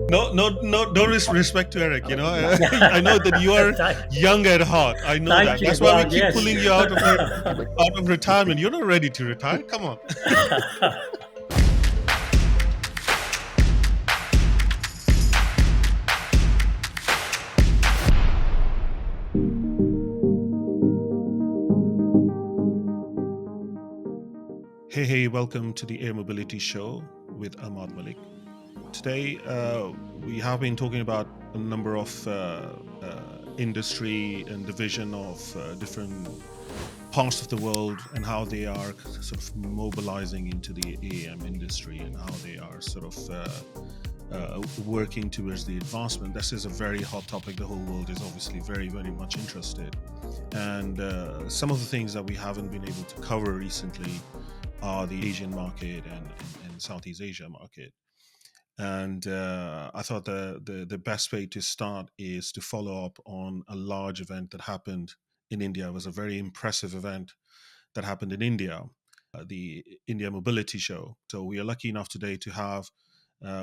No, no, no, no respect to Eric. I know that you are Thank, young at heart. I know thank that. you, That's why we God. keep Yes. pulling you out of retirement. You're not ready to retire. Come on. Hey, welcome to the Air Mobility Show with Ahmad Malik. Today, we have been talking about a number of industry and division of different parts of the world and how they are sort of mobilizing into the AM industry and how they are sort of working towards the advancement. This is a very hot topic. The whole world is obviously very, very much interested. And some of the things that we haven't been able to cover recently are the Asian market and Southeast Asia market. And I thought the best way to start is to follow up on a large event that happened in India. It was a very impressive event that happened in India, the India Mobility Show. So we are lucky enough today to have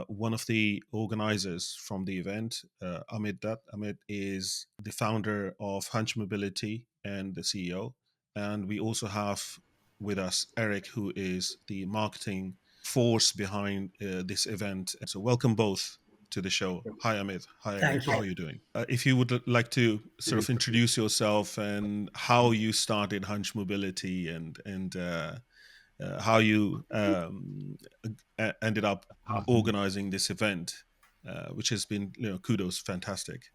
one of the organizers from the event, Amit Dutt. Amit is the founder of Hunch Mobility and the CEO. And we also have with us Eric, who is the marketing force behind this event. So, welcome both to the show. Hi, Amit. Hi, Eric. Thank How you. are you doing? If you would like to sort of introduce yourself and how you started Hunch Mobility and how you ended up organizing this event, which has been, kudos, fantastic.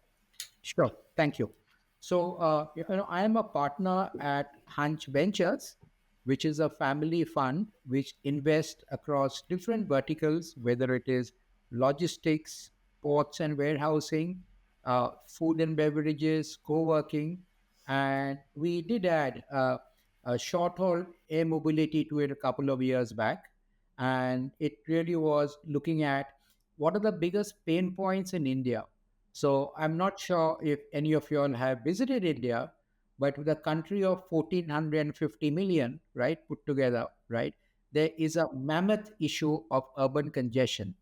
Sure. Thank you. So, I am a partner at Hunch Ventures, which is a family fund which invests across different verticals, whether it is logistics, ports and warehousing, food and beverages, co-working, and we did add a short-haul air mobility to it a couple of years back, and it really was looking at what are the biggest pain points in India. So I'm not sure if any of you all have visited India, but with a country of 1450 million, right, put together, right, there is a mammoth issue of urban congestion,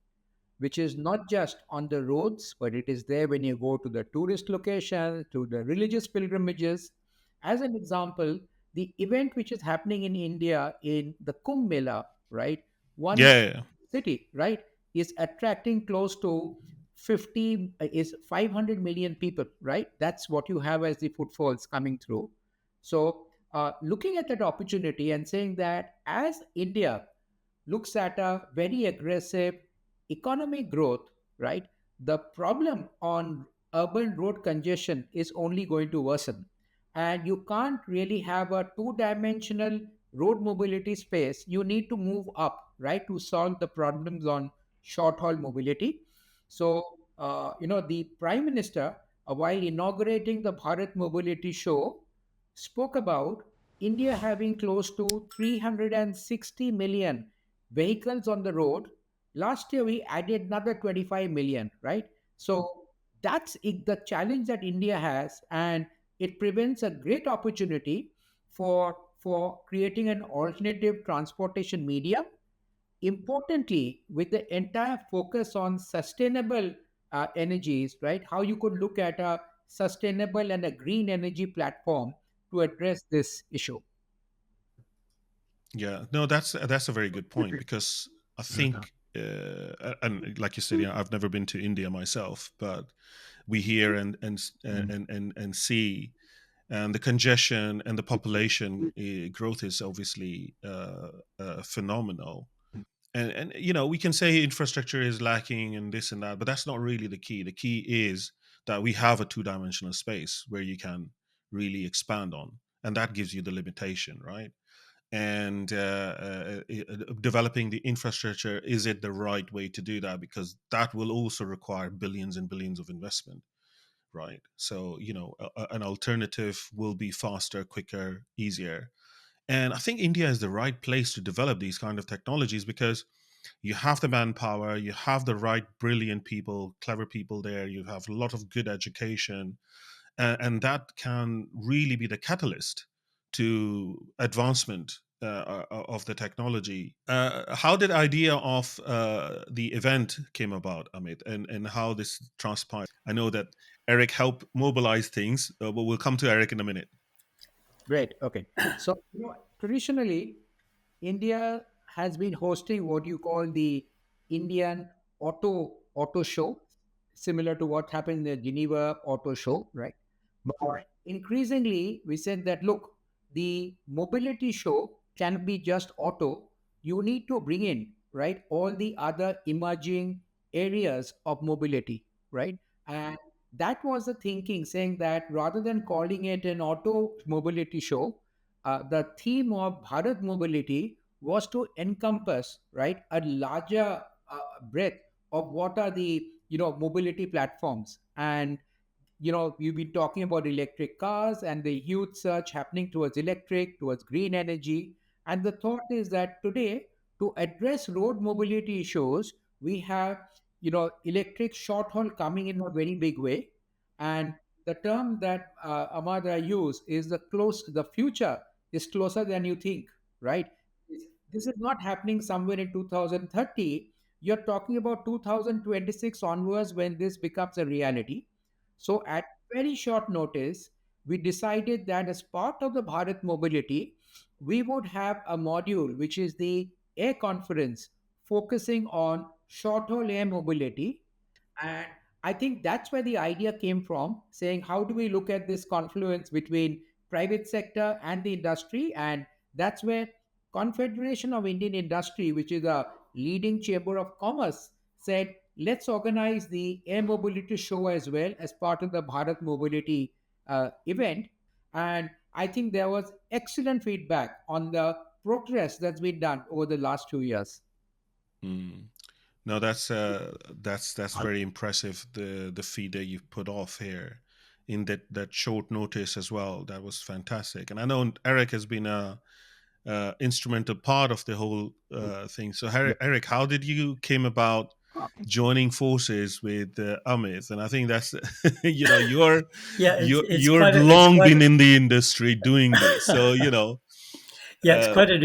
which is not just on the roads, but it is there when you go to the tourist location, to the religious pilgrimages. As an example, the event which is happening in India in the Kumbh Mela, right, one Yeah. city, right, is attracting close to 50 is 500 million people, right? That's what you have as the footfalls coming through. So, looking at that opportunity and saying that as India looks at a very aggressive economic growth, right? The problem on urban road congestion is only going to worsen. And you can't really have a two-dimensional road mobility space. You need to move up, right, to solve the problems on short-haul mobility. So, the Prime Minister, while inaugurating the Bharat Mobility Show, spoke about India having close to 360 million vehicles on the road. Last year, we added another 25 million, right? So the challenge that India has, and it prevents a great opportunity for creating an alternative transportation medium. Importantly, with the entire focus on sustainable energies, right? How you could look at a sustainable and a green energy platform to address this issue. Yeah, no, that's a very good point because I think, and like you said, I've never been to India myself, but we hear and see, and the congestion and the population growth is obviously phenomenal. And we can say infrastructure is lacking and this and that, but that's not really the key. The key is that we have a two-dimensional space where you can really expand on, and that gives you the limitation, right? And developing the infrastructure, is it the right way to do that? Because that will also require billions and billions of investment, right? So an alternative will be faster, quicker, easier. And I think India is the right place to develop these kind of technologies because you have the manpower, you have the right brilliant people, clever people there, you have a lot of good education, and that can really be the catalyst to advancement of the technology. How did idea of the event came about, Amit, and how this transpired? I know that Eric helped mobilize things, but we'll come to Eric in a minute. Great. Okay. So, traditionally, India has been hosting what you call the Indian Auto Show, similar to what happened in the Geneva Auto Show, right? But increasingly, we said that look, the mobility show can be just auto. You need to bring in, right, all the other emerging areas of mobility, right? And that was the thinking, saying that rather than calling it an auto mobility show, the theme of Bharat mobility was to encompass, right, a larger breadth of what are the mobility platforms. And you've been talking about electric cars and the huge surge happening towards electric, towards green energy. And the thought is that today, to address road mobility issues, we have, electric short haul coming in a very big way. And the term that Ahmad I use is the future is closer than you think, right? This is not happening somewhere in 2030. You're talking about 2026 onwards when this becomes a reality. So, at very short notice, we decided that as part of the Bharat mobility, we would have a module which is the air conference focusing on short haul air mobility. And I think that's where the idea came from, saying how do we look at this confluence between private sector and the industry? And that's where Confederation of Indian Industry, which is a leading chamber of commerce, said, let's organize the air mobility show as well as part of the Bharat mobility event. And I think there was excellent feedback on the progress that's been done over the last 2 years. Hmm. No, that's very impressive. The feat that you've put off here in that short notice as well. That was fantastic. And I know Eric has been a instrumental part of the whole thing. So, Yeah. Eric, how did you came about joining forces with Amit? And I think that's Yeah, you're long been in the industry doing this. So yeah, it's uh, quite an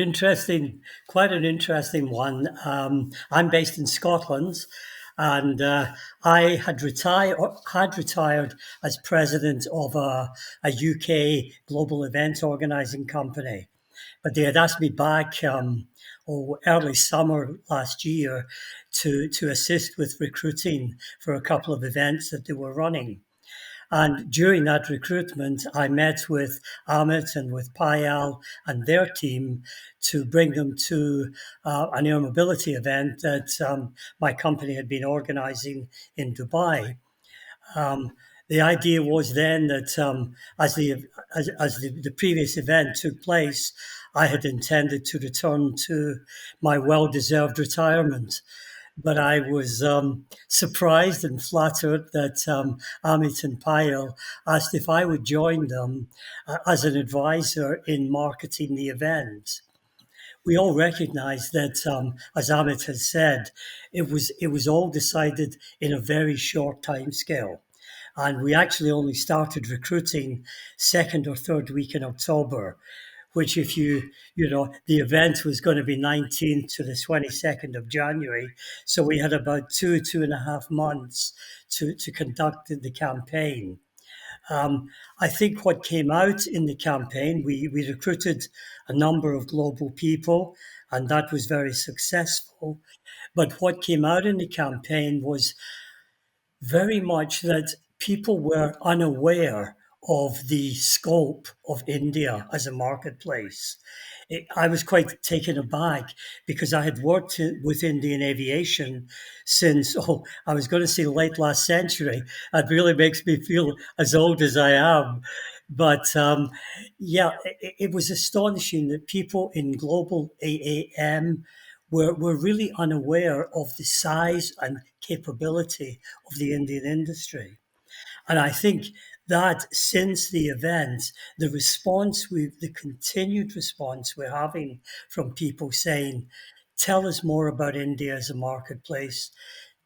interesting one. I'm based in Scotland, and I had retired as president of a UK global event organising company, but they had asked me back early summer last year to assist with recruiting for a couple of events that they were running. And during that recruitment, I met with Amit and with Payal and their team to bring them to an air mobility event that my company had been organizing in Dubai. Um, the idea was then that as the previous event took place, I had intended to return to my well-deserved retirement. But I was surprised and flattered that Amit and Payal asked if I would join them as an advisor in marketing the event. We all recognise that, as Amit has said, it was all decided in a very short time scale. And we actually only started recruiting second or third week in October, which if the event was going to be 19th to the 22nd of January. So we had about 2.5 months to conduct the campaign. I think what came out in the campaign, we recruited a number of global people, and that was very successful. But what came out in the campaign was very much that people were unaware of the scope of India as a marketplace. I was quite taken aback because I had worked with Indian aviation since, I was going to say late last century. It really makes me feel as old as I am. But yeah, it was astonishing that people in global AAM were really unaware of the size and capability of the Indian industry. And I think that since the event, the continued response we're having from people saying, tell us more about India as a marketplace,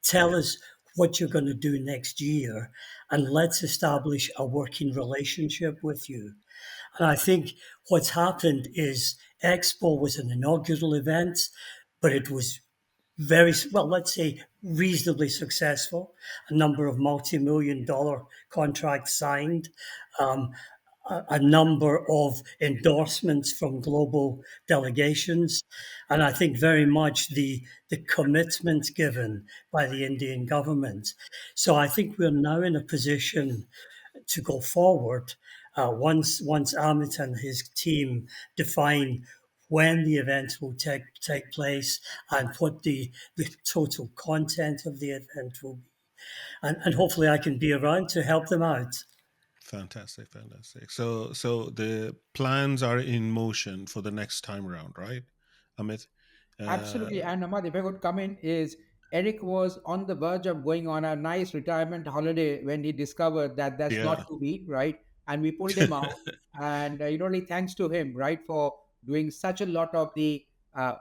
tell us what you're going to do next year, and let's establish a working relationship with you. And I think what's happened is Expo was an inaugural event, but it was very well, let's say, reasonably successful. A number of multi-million dollar contracts signed, um, a number of endorsements from global delegations, and I think very much the commitment given by the Indian government. So I think we're now in a position to go forward once Amit and his team define when the event will take place and what the total content of the event will be. And hopefully I can be around to help them out. Fantastic, fantastic. So the plans are in motion for the next time around, right, Amit? Uh, Absolutely. And Ahmad, if I could come in, is Eric was on the verge of going on a nice retirement holiday when he discovered that that's yeah, not to be, right? And we pulled him out. And only thanks to him, right, for doing such a lot of uh,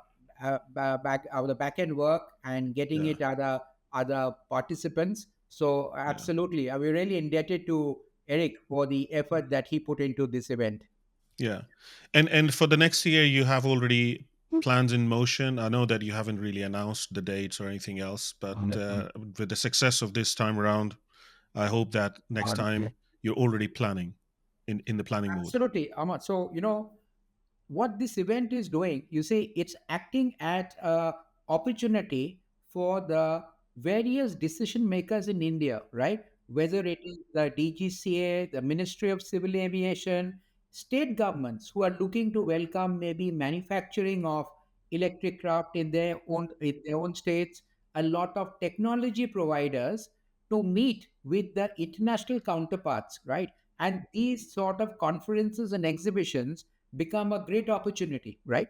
the back end work and getting yeah, it other participants. So yeah. absolutely, we're really indebted to Eric for the effort that he put into this event. Yeah. And for the next year, you have already plans in motion. I know that you haven't really announced the dates or anything else, but with the success of this time around, I hope that next time you're already planning in the planning mode. Absolutely, Ahmad. So, what this event is doing, you say it's acting at a opportunity for the various decision makers in India, right? Whether it is the DGCA, the Ministry of Civil Aviation, state governments who are looking to welcome maybe manufacturing of electric craft in their own states, a lot of technology providers to meet with the international counterparts, right? And these sort of conferences and exhibitions become a great opportunity, right?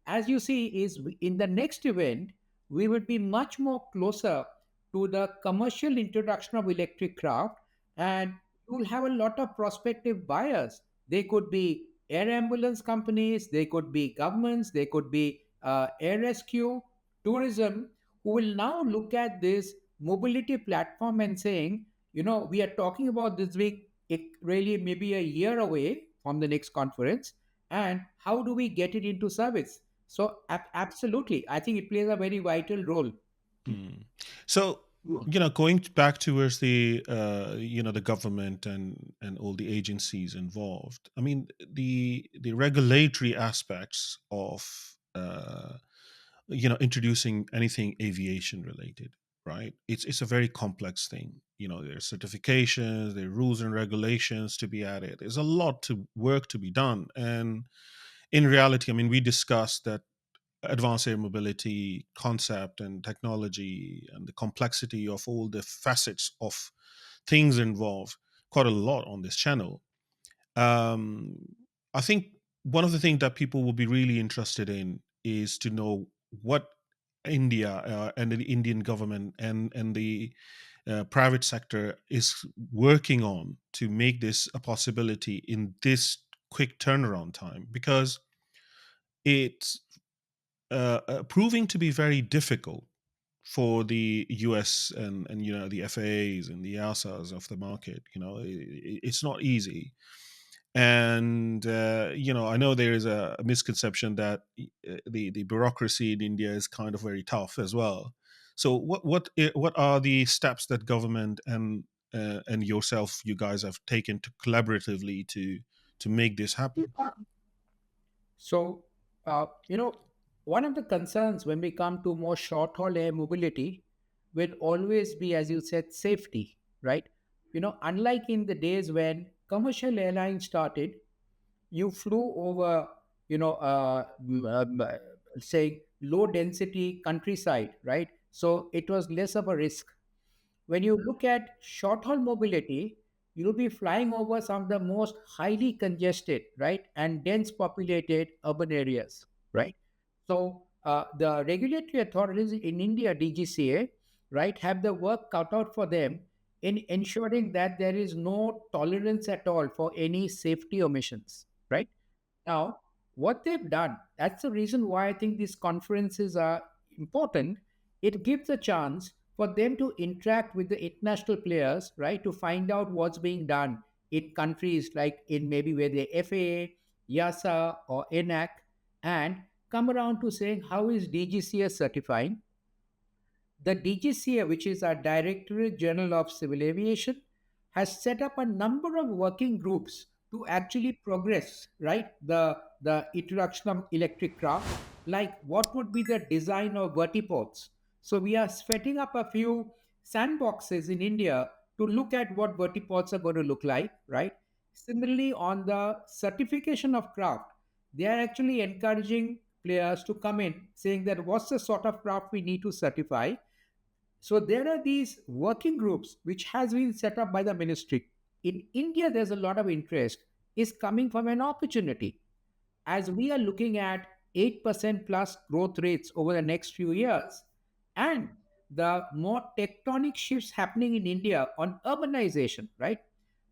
As you see, is in the next event, we would be much more closer to the commercial introduction of electric craft, and you will have a lot of prospective buyers. They could be air ambulance companies, they could be governments, they could be air rescue, tourism, who will now look at this mobility platform and saying, we are talking about this week, it really maybe a year away from the next conference, and how do we get it into service? So absolutely, I think it plays a very vital role. Mm. So, going back towards the government and all the agencies involved. I mean, the regulatory aspects of introducing anything aviation related, right? It's a very complex thing. There's certifications, there are rules and regulations to be added. There's a lot to work to be done, and in reality, I mean, we discussed that advanced air mobility concept and technology and the complexity of all the facets of things involved quite a lot on this channel. um, I think one of the things that people will be really interested in is to know what India and the Indian government and the private sector is working on to make this a possibility in this quick turnaround time, because it's proving to be very difficult for the US and the FAAs and the EASAs of the market. It's not easy. And I know there is a misconception that the bureaucracy in India is kind of very tough as well. So what are the steps that government and yourself, you guys, have taken to collaboratively to make this happen? So, one of the concerns when we come to more short haul air mobility will always be, as you said, safety, right? Unlike in the days when commercial airlines started, you flew over, say, low density countryside, right? So it was less of a risk. When you look at short haul mobility, you'll be flying over some of the most highly congested, right, and dense populated urban areas, right? So the regulatory authorities in India, DGCA, right, have the work cut out for them in ensuring that there is no tolerance at all for any safety omissions, right? Now, what they've done, that's the reason why I think these conferences are important. It gives a chance for them to interact with the international players, right, to find out what's being done in countries like in maybe where the FAA, YASA, or ENAC. and come around to saying how is DGCA certifying. The DGCA, which is our Directorate General of Civil Aviation, has set up a number of working groups to actually progress, right, the introduction of electric craft, like what would be the design of vertiports. So we are setting up a few sandboxes in India to look at what vertiports are going to look like, right? Similarly, on the certification of craft, they are actually encouraging players to come in saying that what's the sort of craft we need to certify. So there are these working groups which has been set up by the ministry. In India, there's a lot of interest is coming from an opportunity. As we are looking at 8% plus growth rates over the next few years, and the more tectonic shifts happening in India on urbanization, right?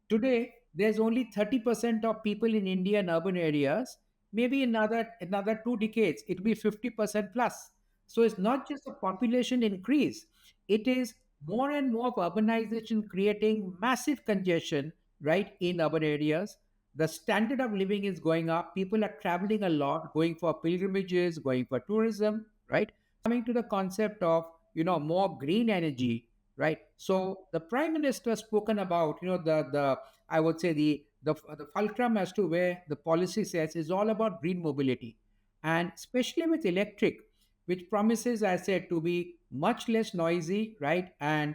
Today, there's only 30% of people in India in urban areas. Maybe another 2 decades, it'll be 50% plus. So it's not just a population increase, it is more and more of urbanization creating massive congestion, right, in urban areas. The standard of living is going up. People are traveling a lot, going for pilgrimages, going for tourism, right? Coming to the concept of, more green energy, right? So the prime minister has spoken about, the I would say the fulcrum as to where the policy says is all about green mobility, and especially with electric, which promises, I said, to be much less noisy, right? And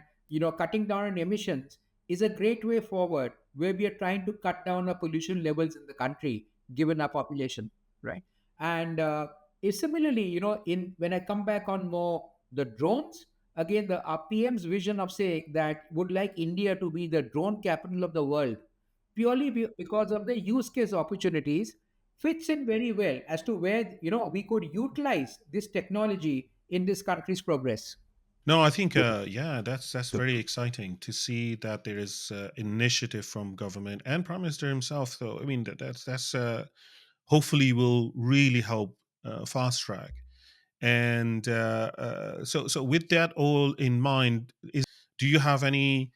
cutting down on emissions is a great way forward, where we are trying to cut down our pollution levels in the country, given our population, right? And similarly, in when I come back on more the drones, again, the our PM's vision of saying that would like India to be the drone capital of the world, purely because of the use case opportunities, fits in very well as to where we could utilize this technology in this country's progress. No, I think yeah, that's very exciting to see that there is initiative from government and Prime Minister himself. So I mean that's hopefully will really help fast track. And so with that all in mind, do you have any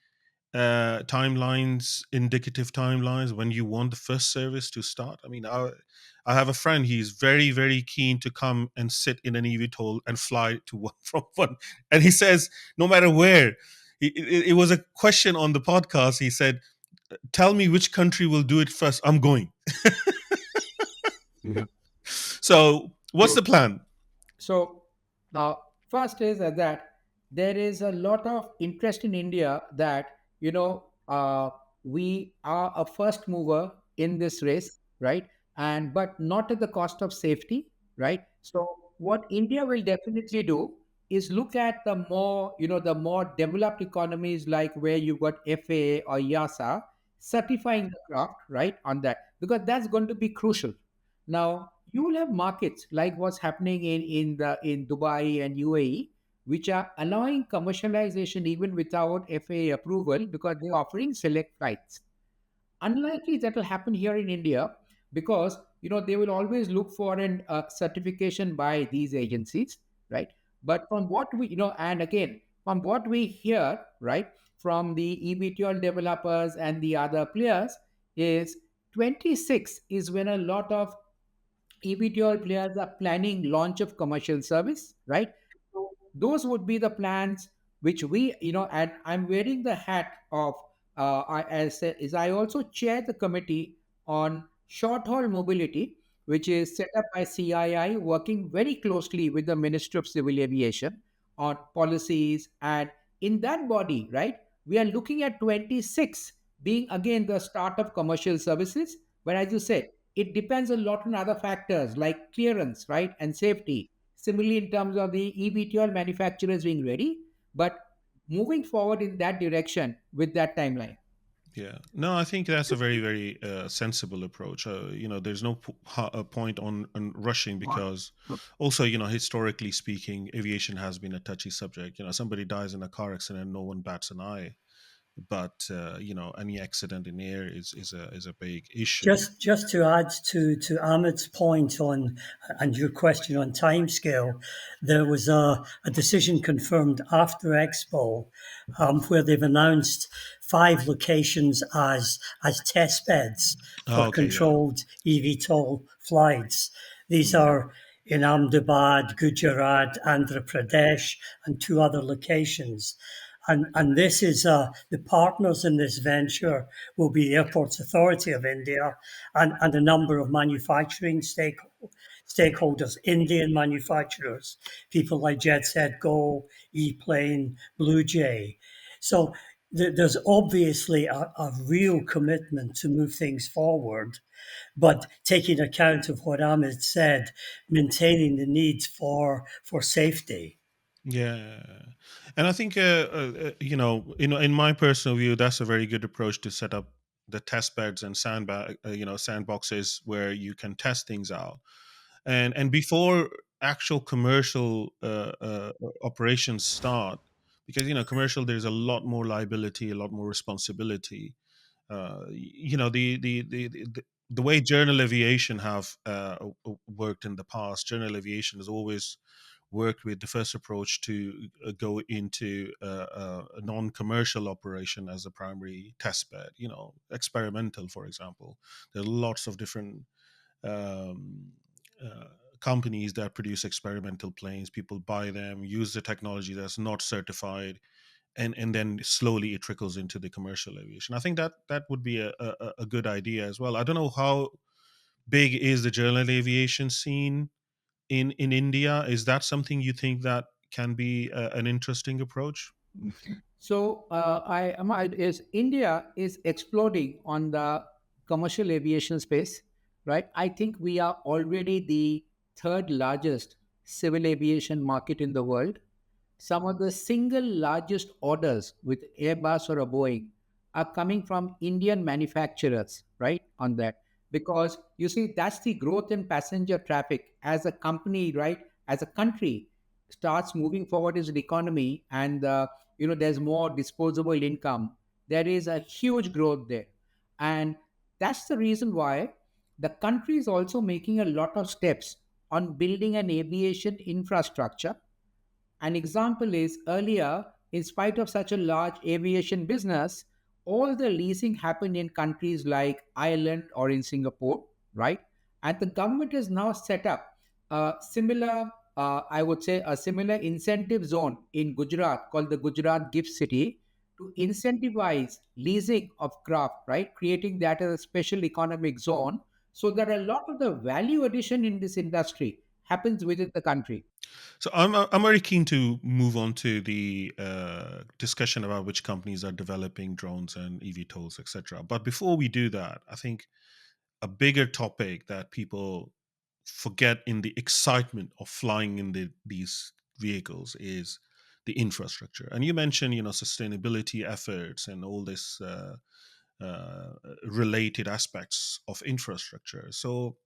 timelines, indicative timelines when you want the first service to start? I mean, I have a friend. He's very keen to come and sit in an eVTOL and fly to one from one. And he says, no matter where. It was a question on the podcast. He said, "Tell me which country will do it first. I'm going." Mhm. So, what's the plan? So, first is that there is a lot of interest in India that we are a first mover in this race, right? And but not at the cost of safety, right? So, what India will definitely do is look at the more developed economies, like where you got FAA or EASA certifying the craft, right, on that, because that's going to be crucial. Now you will have markets like what's happening in Dubai and UAE, which are allowing commercialization even without FAA approval because they're offering select flights. Unlikely that will happen here in India, because they will always look for an certification by these agencies, right? But from what we and again, from what we hear, right, from the eVTOL developers and the other players, is 26 is when a lot of eVTOL players are planning launch of commercial service, right? So those would be the plans which and I'm wearing the hat of, as I also chair the committee on short haul mobility, which is set up by CII, working very closely with the Ministry of Civil Aviation on policies. And in that body, right, we are looking at 26 being again the start of commercial services. But as you said, it depends a lot on other factors like clearance, right, and safety. Similarly, in terms of the eVTOL manufacturers being ready, but moving forward in that direction with that timeline. Yeah, no, I think that's a very sensible approach. There's no point on rushing, because also, historically speaking, aviation has been a touchy subject. Somebody dies in a car accident, no one bats an eye, but any accident in air is a big issue. Just to add to Amit's point on and your question on timescale, there was a decision confirmed after Expo, where they've announced 5 locations as test beds Oh, for okay, yeah, controlled eVTOL flights. These are in Ahmedabad, Gujarat, Andhra Pradesh, and two other locations. And this is the partners in this venture will be the Airports Authority of India and a number of manufacturing stakeholders, Indian manufacturers, people like Jet Set Go, ePlane, BlueJay. So there's obviously a real commitment to move things forward, but taking account of what Ahmed said, maintaining the need for safety. Yeah, and I think in my personal view, that's a very good approach to set up the test beds and sandboxes where you can test things out, and before actual commercial operations start, because commercial, there's a lot more liability, a lot more responsibility. The way journal aviation have worked in the past, journal aviation has always worked with the first approach to go into a non-commercial operation as a primary test bed, experimental, for example. There are lots of different um, uh, companies that produce experimental planes. People buy them, use the technology that's not certified, and then slowly it trickles into the commercial aviation. I think that would be a good idea as well. I don't know how big is the journal aviation scene in India. Is that something you think that can be an interesting approach? So is India is exploding on the commercial aviation space, right? I think we are already the third largest civil aviation market in the world. Some of the single largest orders with Airbus or a Boeing are coming from Indian manufacturers, right? On that, because you see, that's the growth in passenger traffic as a company, right? As a country starts moving forward as an economy, and there's more disposable income. There is a huge growth there, and that's the reason why the country is also making a lot of steps on building an aviation infrastructure. An example is earlier, in spite of such a large aviation business, all the leasing happened in countries like Ireland or in Singapore, right? And the government has now set up a similar, I would say, a similar incentive zone in Gujarat called the Gujarat Gift City to incentivize leasing of craft, right? Creating that as a special economic zone so that a lot of the value addition in this industry happens within the country. So I'm very keen to move on to the discussion about which companies are developing drones and eVTOLs, etc. But before we do that, I think a bigger topic that people forget in the excitement of flying in these vehicles is the infrastructure. And you mentioned, sustainability efforts and all this related aspects of infrastructure. So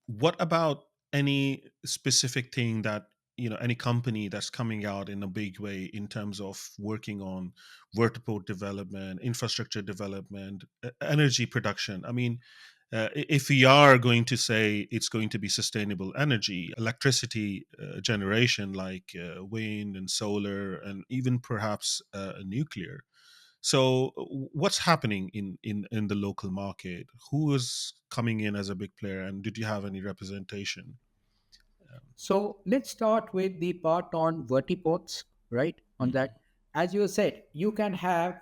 what about any specific thing that any company that's coming out in a big way in terms of working on vertiport development, infrastructure development, energy production? I mean, if we are going to say it's going to be sustainable energy, electricity generation like wind and solar and even perhaps nuclear. So, what's happening in the local market? Who is coming in as a big player, and did you have any representation? So let's start with the part on vertiports, right? On Mm. that, as you said, you can have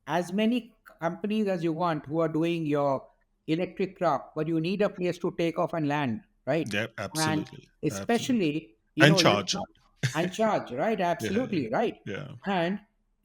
as many companies as you want who are doing your electric craft, but you need a place to take off and land, right? Yeah, And absolutely, absolutely, especially, and let's charge. not and charge, right? Yeah, Absolutely, right. yeah. And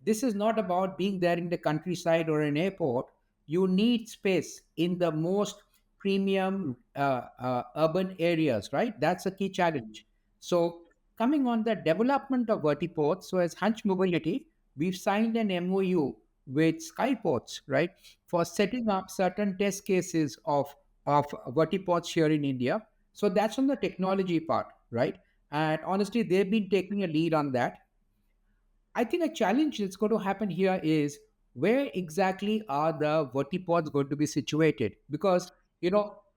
this is not about being there in the countryside or an airport. You need space in the most premium urban areas, right? That's a key challenge. So, coming on the development of vertiports, so as Hunch Mobility, we've signed an MOU with Skyports, right, for setting up certain test cases of vertiports here in India. So that's on the technology part, right? And honestly, they've been taking a lead on that. I think a challenge that's going to happen here is where exactly are the vertiports going to be situated? Because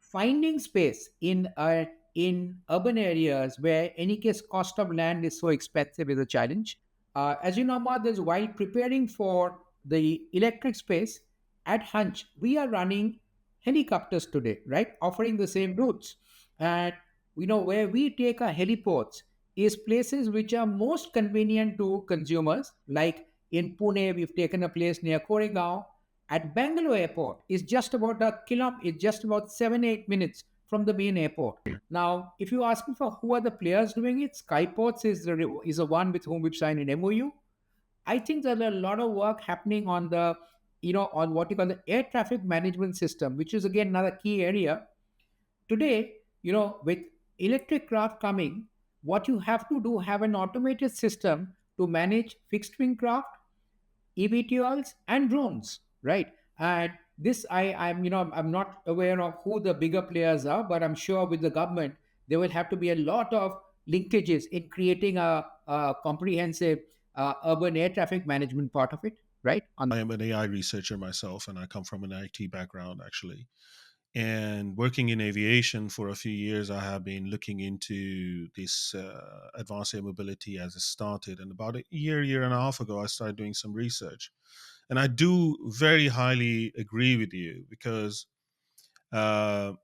finding space in urban areas where any case cost of land is so expensive is a challenge. As you know, Matt, there's while preparing for the electric space at Hunch, we are running helicopters today, right? Offering the same routes. And where we take our heliports is places which are most convenient to consumers. Like in Pune, we've taken a place near Koregaon. At Bangalore Airport, is just about a kilometer. It's just about 7-8 minutes from the main airport. Now, if you ask me for who are the players doing it, Skyports is the one with whom we've signed an MOU. I think there's a lot of work happening on on what you call the air traffic management system, which is again another key area. Today, with electric craft coming, what you have to do have an automated system to manage fixed wing craft, eVTOLs, and drones, right? And this, I'm not aware of who the bigger players are, but I'm sure with the government there will have to be a lot of linkages in creating a comprehensive urban air traffic management part of it, right? I am an AI researcher myself, and I come from an IT background actually. And working in aviation for a few years, I have been looking into this advanced air mobility as it started. And about a year and a half ago, I started doing some research. And I do very highly agree with you because uh,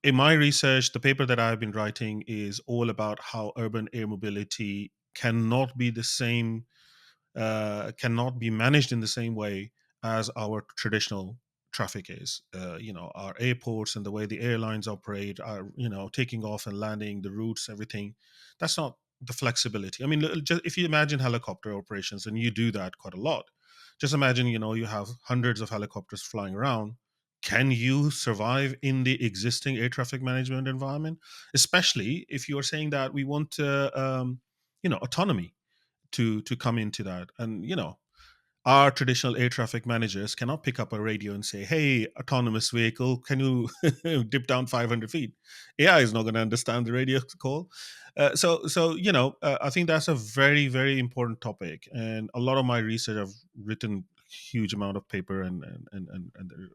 in my research, the paper that I've been writing is all about how urban air mobility cannot be managed in the same way as our traditional traffic is. Our airports and the way the airlines operate, are taking off and landing, the routes, everything. That's not the flexibility. I mean, just if you imagine helicopter operations, and you do that quite a lot. Just imagine, you have hundreds of helicopters flying around. Can you survive in the existing air traffic management environment? Especially if you are saying that we want, autonomy to come into that. And our traditional air traffic managers cannot pick up a radio and say, "Hey, autonomous vehicle, can you dip down 500 feet?" AI is not going to understand the radio call. I think that's a very, very important topic, and a lot of my research, I've written huge amount of paper and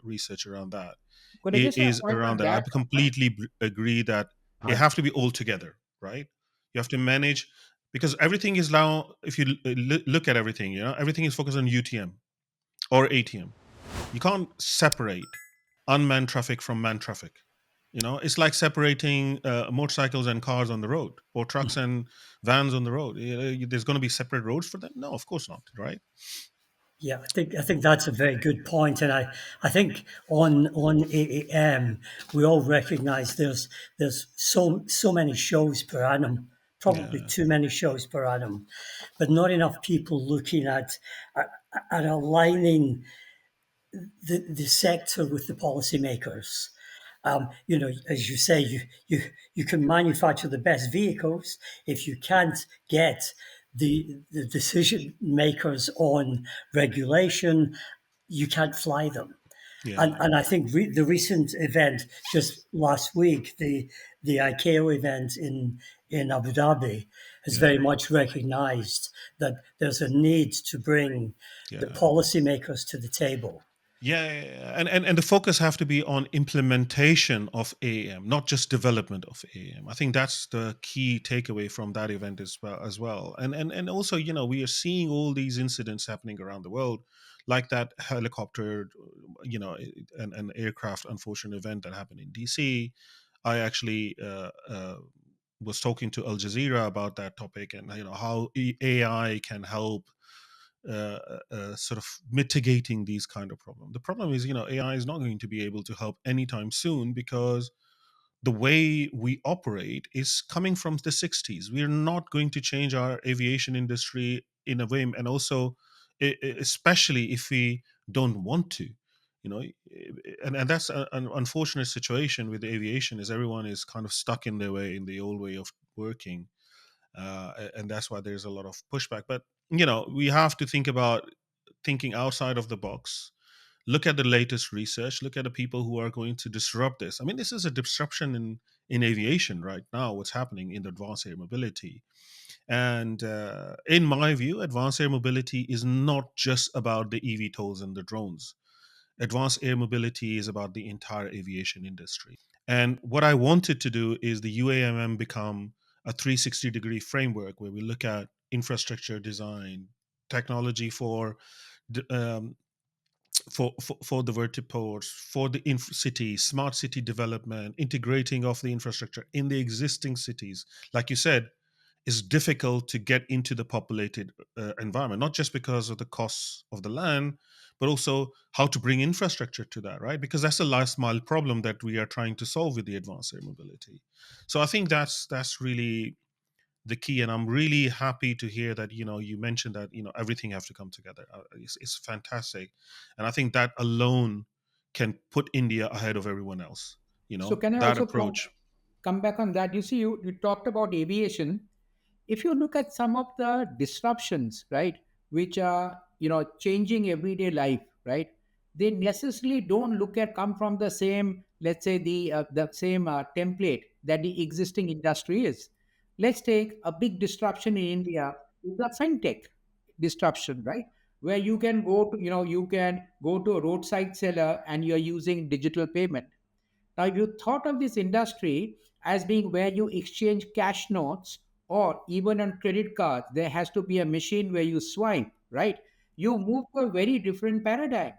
research around that Could I just have a is point around on that. I that? completely agree that it have to be all together, right? You have to manage, because everything is now, if you look at everything, everything is focused on UTM or ATM. You can't separate unmanned traffic from manned traffic. It's like separating motorcycles and cars on the road, or trucks and vans on the road. There's going to be separate roads for them? No, of course not, right? Yeah, I think that's a very good point, and I think on AAM we all recognise there's so many shows per annum, probably Yeah, too many shows per annum, but not enough people looking at, at aligning the sector with the policymakers. As you say, you can manufacture the best vehicles if you can't get the decision makers on regulation, you can't fly them. And, yeah, and I think the recent event just last week, the ICAO event in Abu Dhabi, has yeah, very much recognised that there's a need to bring the yeah. policymakers to the table. Yeah, yeah, yeah. And the focus have to be on implementation of AAM, not just development of AAM. I think that's the key takeaway from that event as well. And also, we are seeing all these incidents happening around the world, like that helicopter, an aircraft unfortunate event that happened in DC. I actually was talking to Al Jazeera about that topic, and how AI can help sort of mitigating these kind of problems. The problem is, AI is not going to be able to help anytime soon, because the way we operate is coming from the 60s. We're not going to change our aviation industry in a way, and also, especially if we don't want to. You know, and that's an unfortunate situation with aviation, is everyone is kind of stuck in their way, in the old way of working, and that's why there's a lot of pushback. But we have to think about thinking outside of the box. Look at the latest research. Look at the people who are going to disrupt this. I mean, this is a disruption in aviation right now. What's happening in the advanced air mobility, and in my view, advanced air mobility is not just about the eVTOLs and the drones. Advanced air mobility is about the entire aviation industry. And what I wanted to do is the UAMM become a 360-degree framework where we look at infrastructure design, technology for d- um, for the vertiports, for the city, smart city development, integrating of the infrastructure in the existing cities, like you said, is difficult to get into the populated environment, not just because of the costs of the land, but also how to bring infrastructure to that, right? Because that's a last mile problem that we are trying to solve with the advanced air mobility. So I think that's really the key, and I'm really happy to hear that you mentioned that everything have to come together. It's fantastic, and I think that alone can put India ahead of everyone else. So can I That also approach. come back on that? You see, you talked about aviation. If you look at some of the disruptions, right, which are changing everyday life, right, they necessarily don't look at come from the same, let's say, the same template that the existing industry is. Let's take a big disruption in India, the fintech disruption, right, where you can go to a roadside seller and you're using digital payment. Now, if you thought of this industry as being where you exchange cash notes, or even on credit cards, there has to be a machine where you swipe, right? You move to a very different paradigm.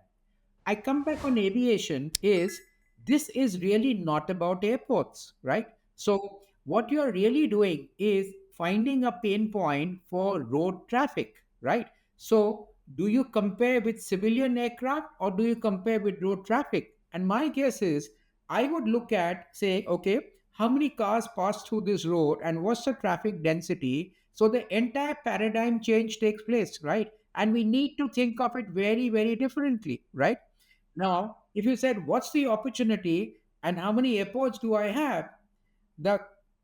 I come back on aviation is this is really not about airports, right? So what you're really doing is finding a pain point for road traffic, right? So do you compare with civilian aircraft or do you compare with road traffic? And my guess is I would look at saying, okay, how many cars pass through this road and what's the traffic density? So the entire paradigm change takes place, right? And we need to think of it very, very differently, right? Now, if you said, what's the opportunity and how many airports do I have? The,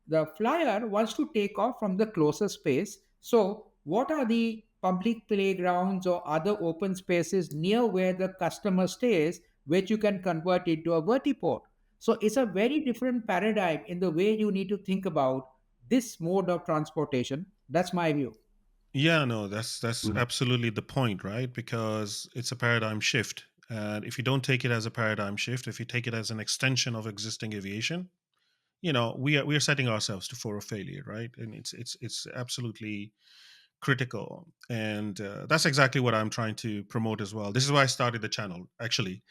the flyer wants to take off from the closest space. So, what are the public playgrounds or other open spaces near where the customer stays, which you can convert into a vertiport? So, it's a very different paradigm in the way you need to think about this mode of transportation. That's my view. Yeah, no, that's absolutely the point, right? Because it's a paradigm shift. And if you don't take it as a paradigm shift, if you take it as an extension of existing aviation, we are setting ourselves to for a failure, right? And it's absolutely critical, and that's exactly what I'm trying to promote as well. This is why I started the channel. Actually,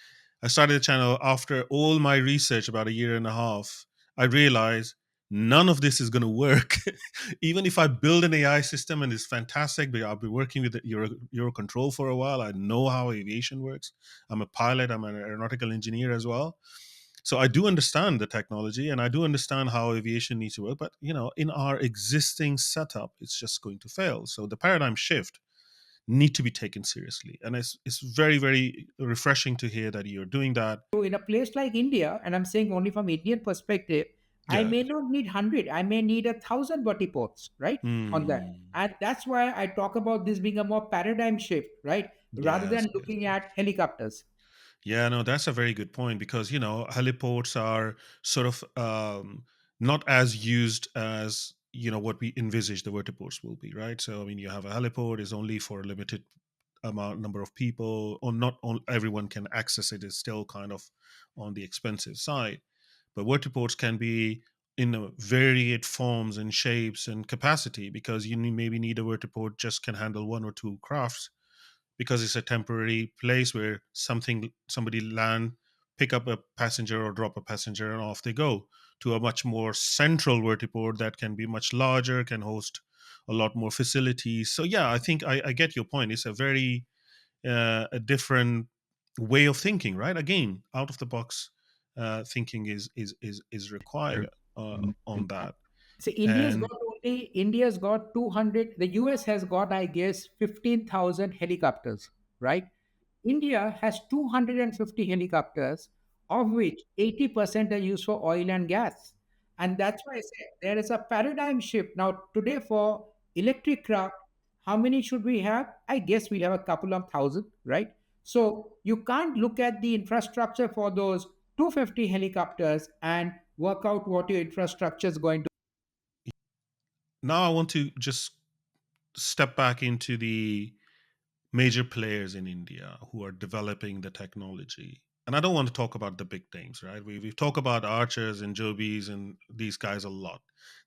I started the channel after all my research about a year and a half. I realized none of this is going to work. Even if I build an AI system and it's fantastic, but I'll be working with the Eurocontrol for a while. I know how aviation works. I'm a pilot, I'm an aeronautical engineer as well, so I do understand the technology and I do understand how aviation needs to work, but in our existing setup it's just going to fail. So the paradigm shift need to be taken seriously, and it's very, very refreshing to hear that you're doing that. So in a place like India, and I'm saying only from Indian perspective, I Yeah. may not need 100, I may need 1,000 vertiports, right? On that. Hmm. And that's why I talk about this being a more paradigm shift, right? Rather Yes, than yes. looking at helicopters. Yeah, no, that's a very good point, because heliports are sort of not as used as what we envisage the vertiports will be, right? So I mean, you have a heliport is only for a limited amount number of people, or not everyone can access it. Is still kind of on the expensive side, but vertiports can be in varied forms and shapes and capacity, because maybe need a vertiport just can handle one or two crafts, because it's a temporary place where somebody land, pick up a passenger or drop a passenger, and off they go to a much more central vertiport that can be much larger, can host a lot more facilities. So yeah, I think I get your point. It's a very a different way of thinking, right? Again, out of the box thinking is required on that. So And India's got 200, the US has got, I guess, 15,000 helicopters, right? India has 250 helicopters, of which 80% are used for oil and gas. And that's why I say there is a paradigm shift. Now, today for electric craft, how many should we have? I guess we'll have a couple of thousand, right? So you can't look at the infrastructure for those 250 helicopters and work out what your infrastructure is going to. now I want to just step back into the major players in India who are developing the technology. And I don't want to talk about the big names, right? We've talked about Archers and Jobies and these guys a lot.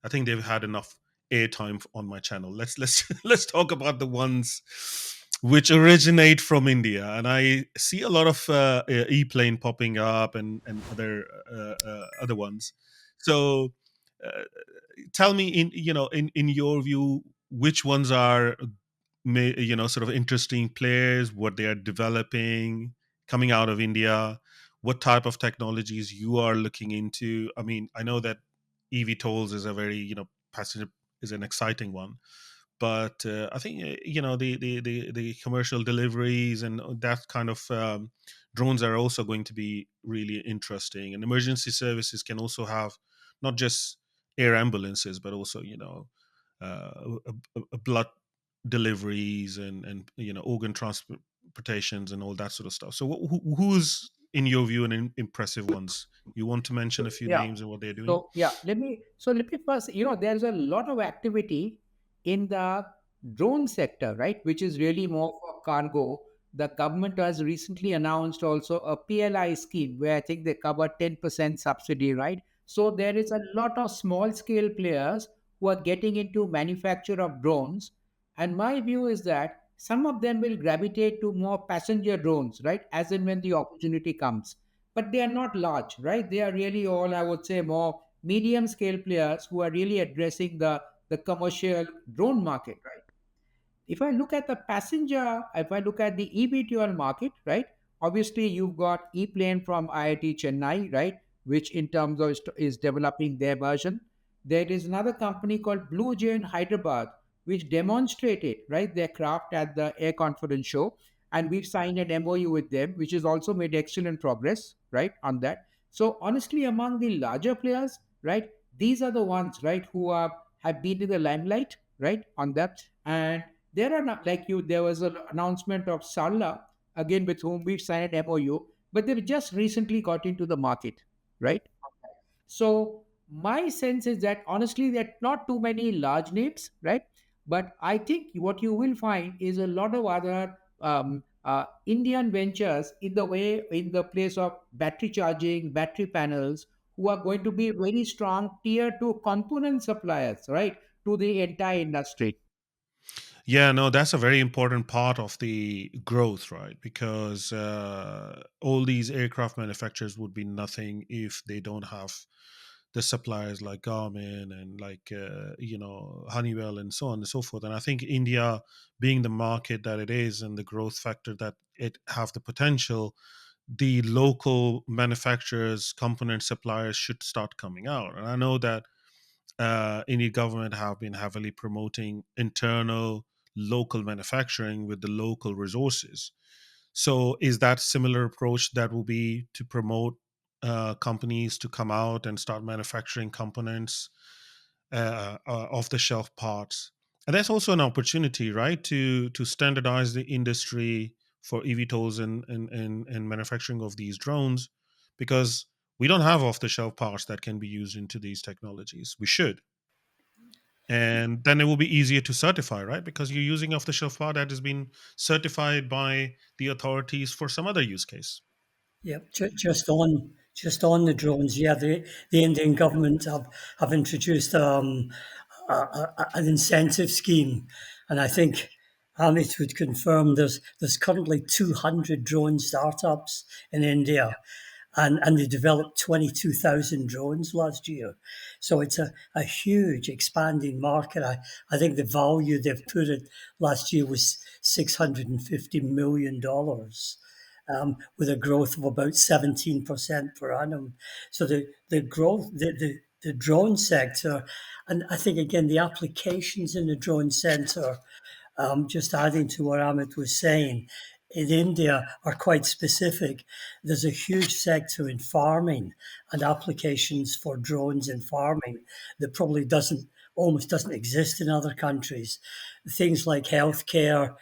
I think they've had enough airtime on my channel. Let's let's talk about the ones which originate from India, and I see a lot of eplane popping up and other ones. So, uh, tell me, in your view, which ones are sort of interesting players, what they are developing, coming out of India, what type of technologies you are looking into. I mean, I know that eVTOLs is a very passenger is an exciting one, but I think the commercial deliveries and that kind of drones are also going to be really interesting. And emergency services can also have not just air ambulances, but also blood deliveries and organ transportations and all that sort of stuff. So who's in your view an impressive ones? You want to mention a few Yeah. names and what they're doing? Let me first, there's a lot of activity in the drone sector, right? Which is really more for cargo. The government has recently announced also a PLI scheme where I think they cover 10% subsidy, right? So there is a lot of small scale players who are getting into manufacture of drones. And my view is that some of them will gravitate to more passenger drones, right? As and when the opportunity comes, but they are not large, right? They are really all, I would say, more medium scale players who are really addressing the commercial drone market, right? If I look at the passenger, if I look at the eVTOL market, right? Obviously, you've got eplane from IIT Chennai, right? Which in terms of is developing their version. There is another company called BlueJay in Hyderabad, which demonstrated, right, their craft at the Air Conference show, and we've signed an MOU with them, which has also made excellent progress, right, on that. So honestly, among the larger players, right, these are the ones, right, who are have been in the limelight, right, on that. And there are not like you. There was an announcement of Sarla again, with whom we signed an MOU, but they've just recently got into the market, right? So my sense is that honestly, there are not too many large names, right? But I think what you will find is a lot of other Indian ventures in the place of battery charging, battery panels, who are going to be very strong tier two component suppliers, right, to the entire industry. Yeah, no, that's a very important part of the growth, right? Because all these aircraft manufacturers would be nothing if they don't have the suppliers like Garmin and like Honeywell and so on and so forth. And I think India, being the market that it is and the growth factor that it have the potential, the local manufacturers, component suppliers should start coming out. And I know that Indian government have been heavily promoting internal local manufacturing with the local resources. So is that similar approach that will be to promote companies to come out and start manufacturing components, off the shelf parts? And that's also an opportunity, right, to standardize the industry for eVTOLs and manufacturing of these drones, because we don't have off the shelf parts that can be used into these technologies. We should, and then it will be easier to certify, right? Because you're using off the shelf part that has been certified by the authorities for some other use case. Yep, just on the drones. Yeah, the Indian government have introduced an incentive scheme, and I think Amit would confirm there's currently 200 drone startups in India, and they developed 22,000 drones last year. So it's a huge expanding market. I think the value they've put it last year was $650 million, with a growth of about 17% per annum. So the growth, the drone sector, and I think again the applications in the drone sector, just adding to what Amit was saying, in India are quite specific. There's a huge sector in farming and applications for drones in farming that probably doesn't almost doesn't exist in other countries. Things like healthcare,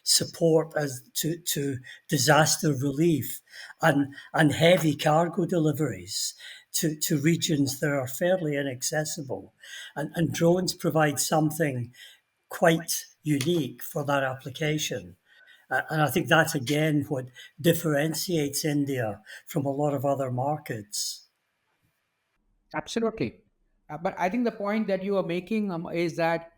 support as to disaster relief, and heavy cargo deliveries to regions that are fairly inaccessible. And drones provide something quite unique for that application. And I think that's again what differentiates India from a lot of other markets. Absolutely. But I think the point that you are making is that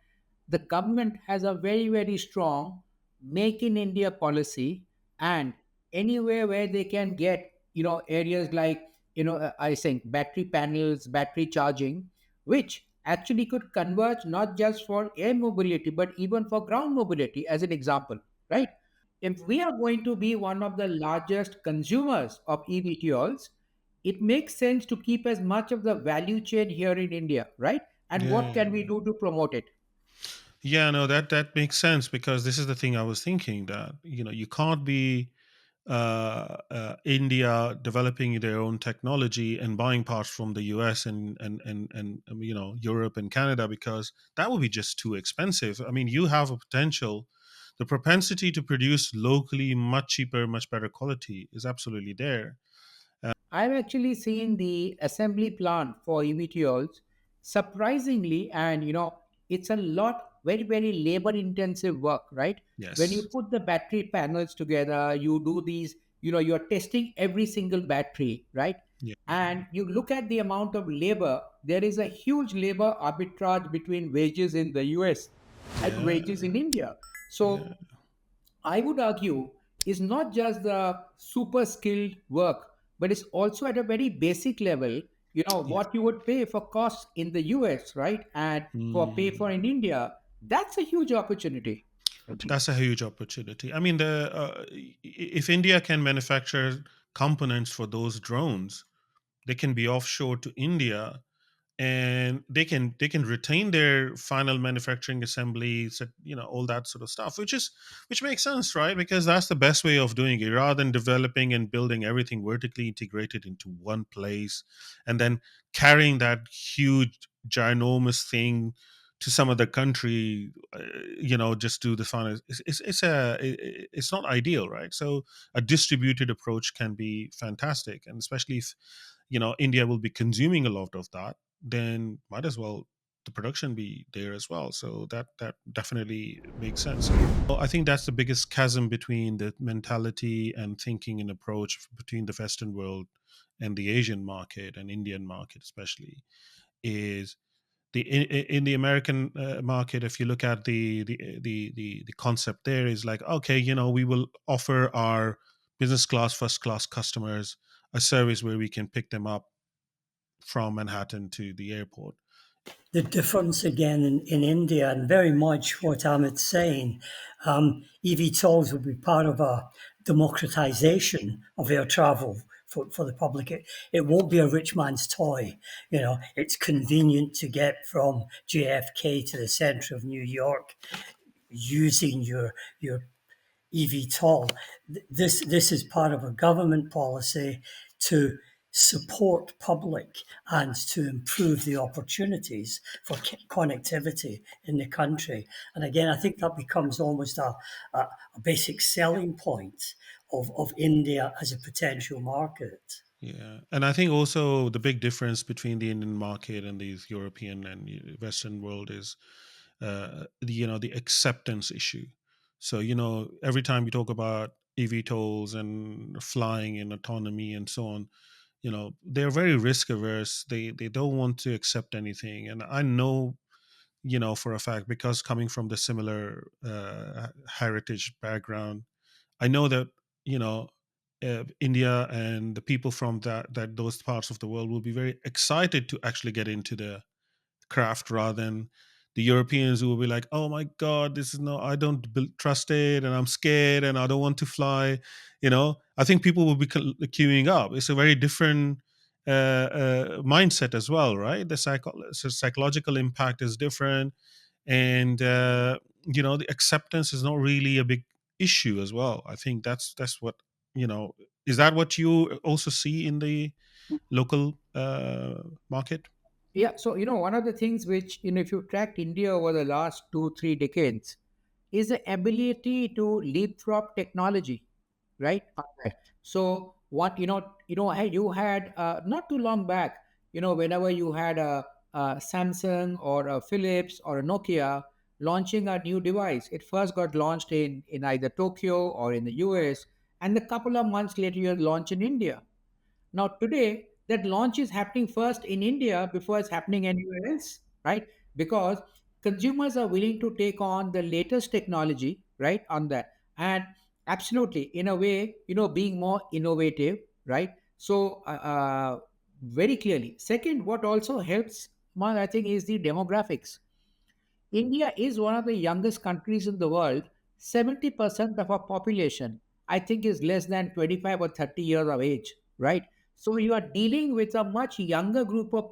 the government has a very, very strong make in India policy, and anywhere where they can get, areas like, I think battery panels, battery charging, which actually could converge not just for air mobility, but even for ground mobility, as an example, right? If we are going to be one of the largest consumers of eVTOLs, it makes sense to keep as much of the value chain here in India, right? And what Yeah. can we do to promote it? Yeah, no, that makes sense, because this is the thing I was thinking, that you can't be India developing their own technology and buying parts from the US and Europe and Canada, because that would be just too expensive. I mean, you have a potential, the propensity to produce locally much cheaper, much better quality is absolutely there. I've actually seen the assembly plant for eVTOLs, surprisingly, and it's a lot, very, very labor intensive work, right? When you Yes. put the battery panels together, you do these, you're testing every single battery, right? Yeah. And you look at the amount of labor, there is a huge labor arbitrage between wages in the US and Yeah. wages in India. Yeah. So I would argue is not just the super skilled work, but it's also at a very basic level, Yes. what you would pay for costs in the US, right? And for pay for Mm. in India. That's a huge opportunity. That's a huge opportunity. I mean, if India can manufacture components for those drones, they can be offshore to India, and they can retain their final manufacturing assemblies, all that sort of stuff, which makes sense, right? Because that's the best way of doing it, rather than developing and building everything vertically integrated into one place, and then carrying that huge ginormous thing to some other country, just to the final. It's not ideal, right? So a distributed approach can be fantastic, and especially if India will be consuming a lot of that, then might as well the production be there as well. So that definitely makes sense. Well, I think that's the biggest chasm between the mentality and thinking and approach between the Western world and the Asian market and Indian market, especially, is in the American market. If you look at the concept, there is like, okay, we will offer our business class, first class customers a service where we can pick them up from Manhattan to the airport. The difference again in India, and very much what Amit's saying, eVTOLs will be part of a democratisation of air travel for the public. It won't be a rich man's toy. It's convenient to get from JFK to the centre of New York using your eVTOL. This is part of a government policy to support public and to improve the opportunities for connectivity in the country. And again, I think that becomes almost a basic selling point of India as a potential market. Yeah, and I think also the big difference between the Indian market and these European and Western world is, the acceptance issue. So every time we talk about eVTOLs and flying and autonomy and so on, they're very risk averse. They don't want to accept anything, and I know, for a fact, because coming from the similar heritage background, I know that India and the people from that those parts of the world will be very excited to actually get into the craft, rather than the Europeans who will be like, "Oh my God, this is no, I don't trust it, and I'm scared, and I don't want to fly." I think people will be queuing up. It's a very different mindset as well, right? So psychological impact is different, and the acceptance is not really a big issue as well. I think that's what you know is that what you also see in the local market? Yeah, so one of the things which, if you tracked India over the last 2 3 decades, is the ability to leapfrog technology, right? Okay. So what you had not too long back, whenever you had a Samsung or a Philips or a Nokia launching a new device, it first got launched in either Tokyo or in the US, and a couple of months later you launch in India. Now, today, that launch is happening first in India before it's happening anywhere else, right? Because consumers are willing to take on the latest technology, right, on that. And absolutely, in a way, being more innovative, right? So very clearly. Second, what also helps, Mark, I think, is the demographics. India is one of the youngest countries in the world. 70% of our population, I think, is less than 25 or 30 years of age, right? So you are dealing with a much younger group of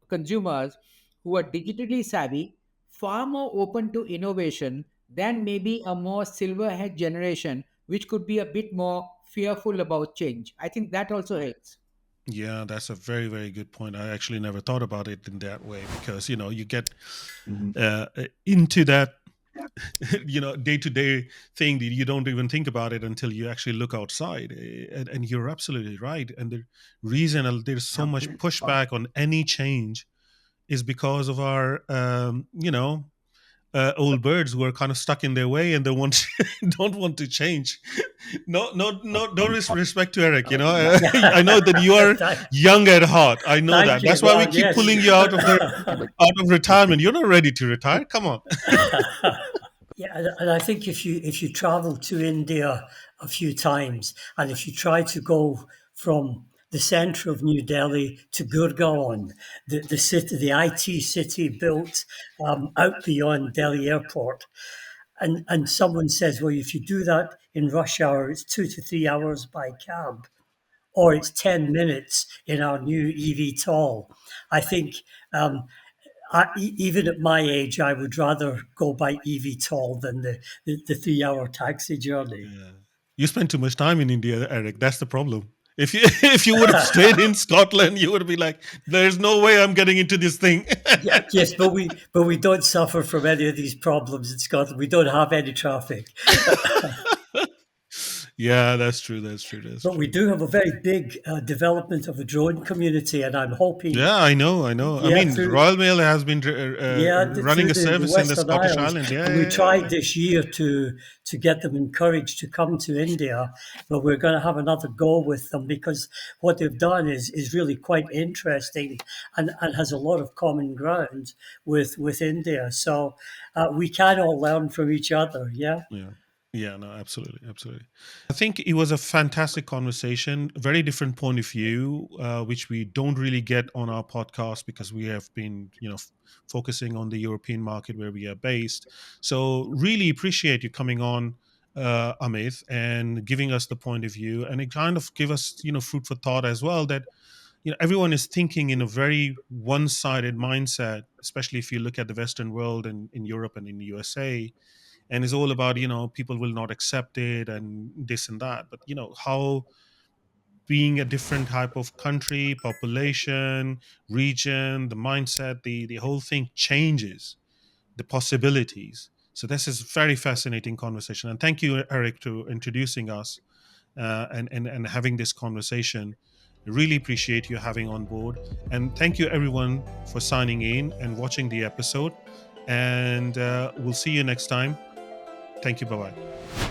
consumers who are digitally savvy, far more open to innovation than maybe a more silver head generation, which could be a bit more fearful about change. I think that also helps. Yeah, that's a very, very good point. I actually never thought about it in that way because, you get into that, day to day thing that you don't even think about it until you actually look outside. And you're absolutely right. And the reason there's so much pushback on any change is because of our, old birds who are kind of stuck in their way and they want don't want to change. No, no, no, no respect to Eric. I know that you are Thank young at heart. I know thank that. you. That's why we Well, keep yes. pulling you out of retirement. You're not ready to retire. Come on. Yeah, and I think if you travel to India a few times, and if you try to go from the centre of New Delhi to Gurgaon, the city, the IT city built out beyond Delhi Airport, and someone says, well, if you do that in rush hour, it's 2 to 3 hours by cab, or it's 10 minutes in our new eVTOL. I think even at my age, I would rather go by eVTOL than the 3 hour taxi journey. Yeah. You spend too much time in India, Eric. That's the problem. If you if you would have stayed in Scotland, you would be like, "There's no way I'm getting into this thing." Yeah, yes, but we don't suffer from any of these problems in Scotland. We don't have any traffic, Yeah, that's true. That's true. That's but we true. do have a very big development of the drone community, and I'm hoping, Yeah, I know. I know. I yeah, mean, through Royal Mail has been running through a the service in the Western Scottish Isles, Islands. Yeah, and we yeah, yeah, tried yeah. this year to get them encouraged to come to India, but we're going to have another go with them because what they've done is really quite interesting and has a lot of common ground with India. So we can all learn from each other. Yeah. Yeah. Yeah, no, absolutely, absolutely. I think it was a fantastic conversation, very different point of view, which we don't really get on our podcast because we have been, focusing on the European market where we are based. So, really appreciate you coming on, Amit, and giving us the point of view, and it kind of give us, food for thought as well. That everyone is thinking in a very one-sided mindset, especially if you look at the Western world and in Europe and in the USA, and it's all about people will not accept it and this and that, but how being a different type of country, population, region, the mindset, the whole thing changes the possibilities. So this is very fascinating conversation, and thank you, Eric, to introducing us, and having this conversation. Really appreciate you having on board, and thank you everyone for signing in and watching the episode, and we'll see you next time. Thank you. Bye bye.